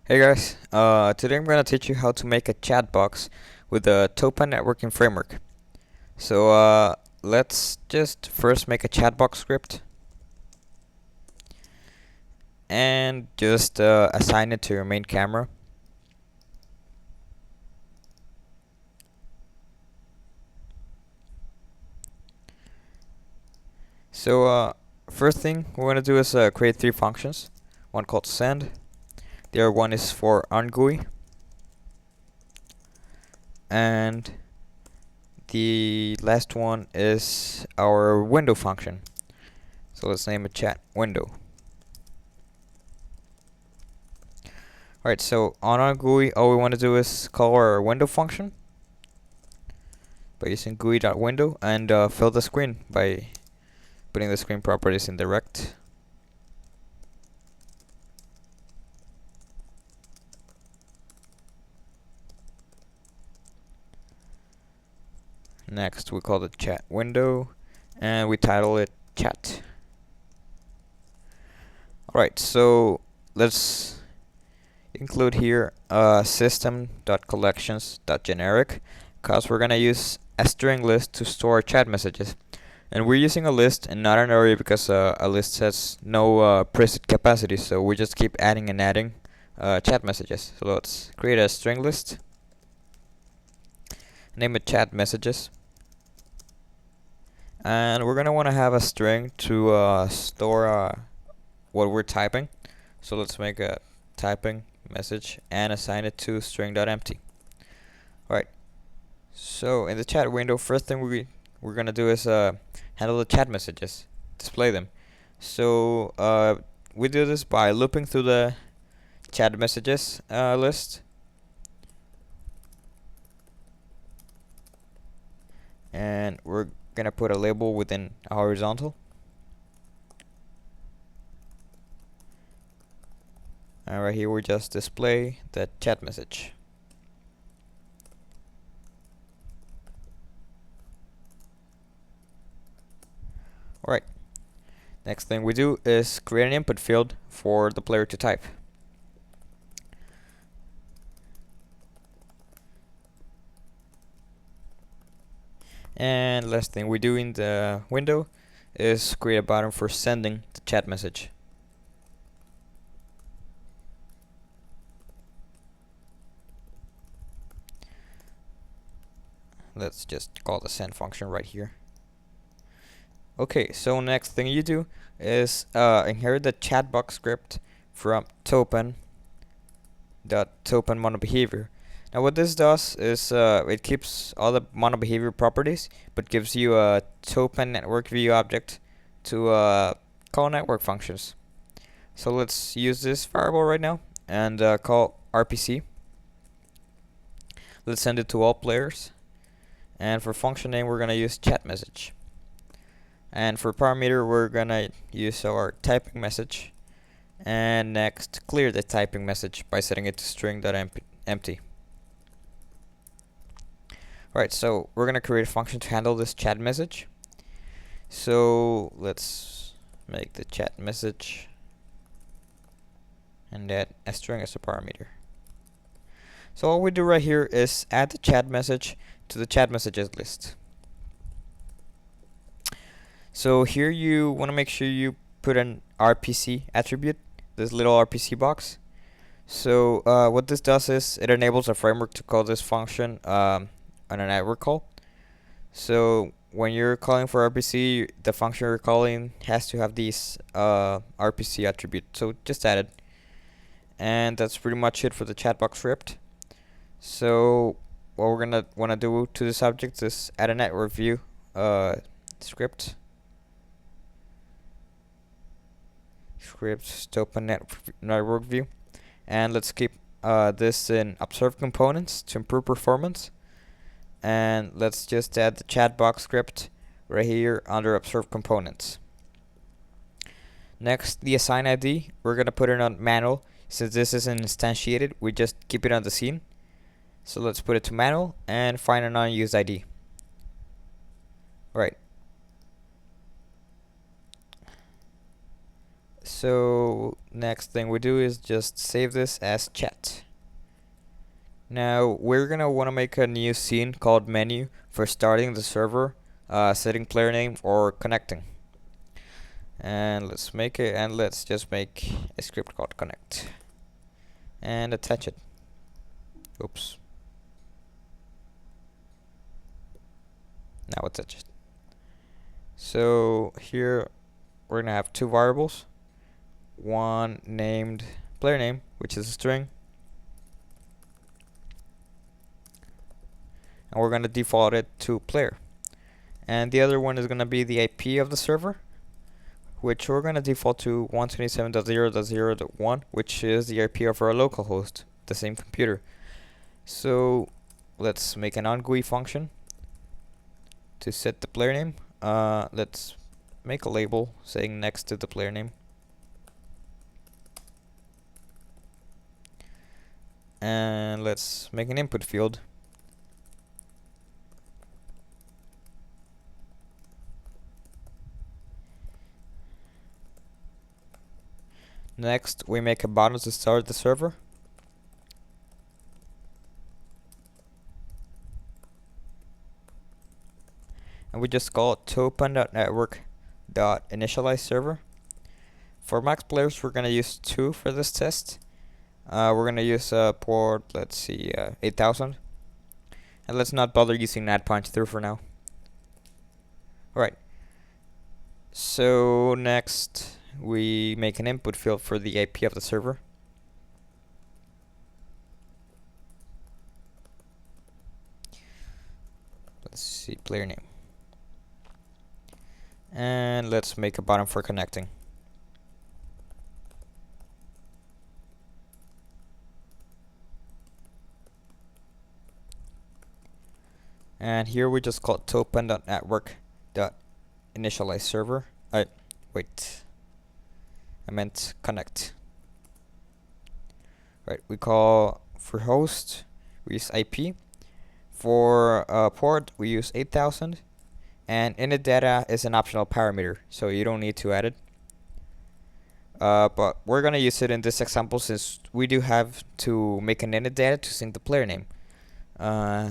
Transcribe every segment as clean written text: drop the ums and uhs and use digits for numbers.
Hey guys, today I'm going to teach you how to make a chat box with the Topan Networking Framework. So let's just first make a chat box script and just assign it to your main camera. So first thing we're going to do is create three functions. One called send, the other one is for onGUI, and the last one is our window function. So let's name it chat window. Alright, so on our GUI, all we want to do is call our window function by using GUI.window and fill the screen by putting the screen properties in direct. Next, we call the chat window and we title it chat. Alright, so let's include here system.collections.generic because we're gonna use a string list to store chat messages, and we're using a list and not an array because a list has no preset capacity, so we just keep adding and adding chat messages. So let's create a string list, name it chat messages, and we're gonna want to have a string to store what we're typing. So let's make a typing message and assign it to string.empty. Alright, so in the chat window, first thing we're gonna do is handle the chat messages, display them. So we do this by looping through the chat messages list, and we're gonna put a label within a horizontal. And right here we just display the chat message. Alright, next thing we do is create an input field for the player to type. And last thing we do in the window is create a button for sending the chat message. Let's just call the send function right here. Okay, so next thing you do is inherit the chatbox script from Topan monobehavior. Now what this does is it keeps all the monobehavior properties but gives you a Topan network view object to call network functions. So let's use this variable right now and call RPC. Let's send it to all players, and for function name we're gonna use chat message. And for parameter, we're gonna use our typing message. And next, clear the typing message by setting it to string.empty. Alright, so we're gonna create a function to handle this chat message. So let's make the chat message and add a string as a parameter. So all we do right here is add the chat message to the chat messages list. So here you want to make sure you put an RPC attribute, this little RPC box. So what this does is it enables a framework to call this function on a network call. So when you're calling for RPC, the function you're calling has to have these RPC attribute. So just add it. And that's pretty much it for the chatbox script. So what we're gonna want to do to this object is add a network view script. Topan network view, and let's keep this in observed components to improve performance. And let's just add the chatbox script right here under observed components. Next, the assign ID, we're gonna put it on manual. Since this isn't instantiated, we just keep it on the scene. So let's put it to manual and find an unused ID. Alright. So next thing we do is just save this as chat. Now we're gonna want to make a new scene called menu for starting the server, setting player name, or connecting. And let's make it, and let's just make a script called connect and attach it. Oops. Now attach it. So here we're gonna have two variables, one named player name, which is a string, and we're gonna default it to player, and the other one is gonna be the IP of the server, which we're gonna default to 127.0.0.1, which is the IP of our local host, the same computer. So let's make an on-GUI function to set the player name. Let's make a label saying next to the player name, and let's make an input field. Next, we make a button to start the server. And we just call it topan.network.initializeServer. For max players, we're gonna use 2 for this test. We're gonna use port, let's see, 8000. And let's not bother using NAT punch through for now. Alright. So next, we make an input field for the IP of the server. Let's see, player name. And let's make a button for connecting. And here we just call it topan.network.initializeServer. Wait. I meant connect. Right, we call for host, we use IP. For port, we use 8000. And init data is an optional parameter, so you don't need to add it. But we're gonna use it in this example since we do have to make an init data to sync the player name.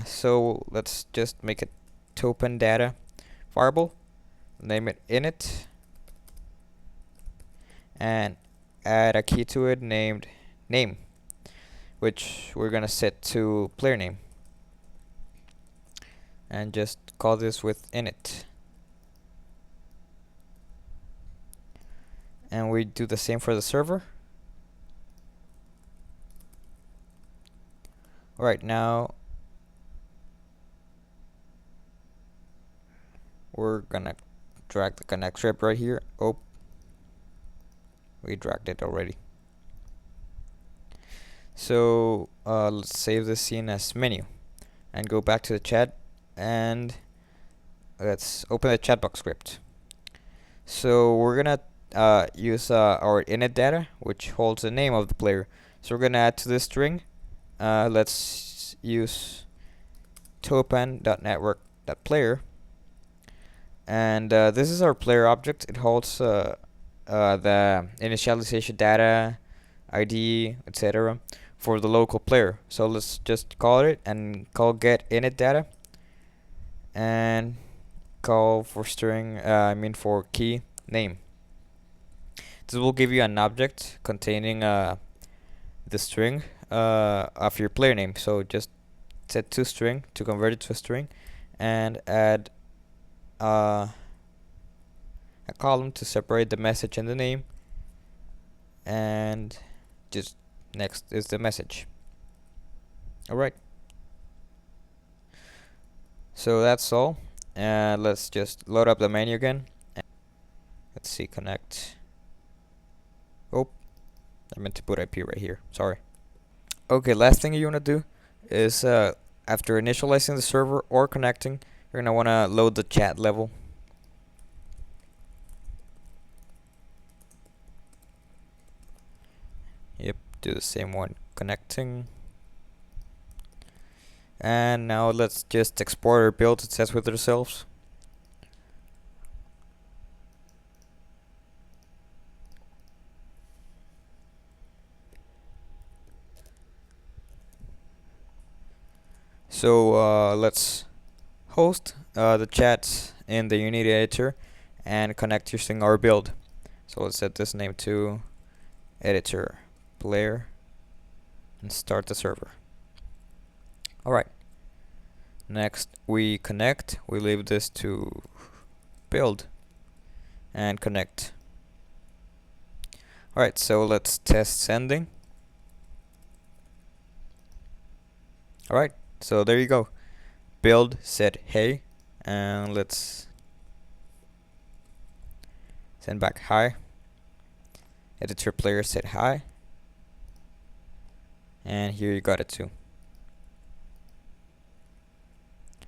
So let's just make a topan data variable, name it init, and add a key to it named name, which we're gonna set to player name, and just call this with init. And we do the same for the server. Alright, now we're gonna drag the connect strip right here. Oh, we dragged it already. So let's save this scene as menu and go back to the chat, and let's open the Chatbox script. So we're gonna use our init data, which holds the name of the player. So we're gonna add to this string. Let's use topan.network.player, and this is our player object. It holds the initialization data, ID, etc. for the local player. So let's just call it and call get init data, and call for string, for key name. This will give you an object containing the string of your player name. So just set to string to convert it to a string, and add a column to separate the message and the name, and just next is the message. Alright, so that's all. Let's just load up the menu again. Let's see, connect. Oh, I meant to put IP right here, sorry. Okay, last thing you want to do is after initializing the server or connecting, you're going to want to load the chat level. Yep, do the same one, connecting. And now let's just export our build to test with ourselves. So let's host the chats in the Unity editor and connect using our build. So let's set this name to editor player and start the server. Alright, next we connect. We leave this to build and connect. Alright, so let's test sending. Alright, so there you go. Build said hey, and let's send back hi. Editor player said hi, and here you got it too.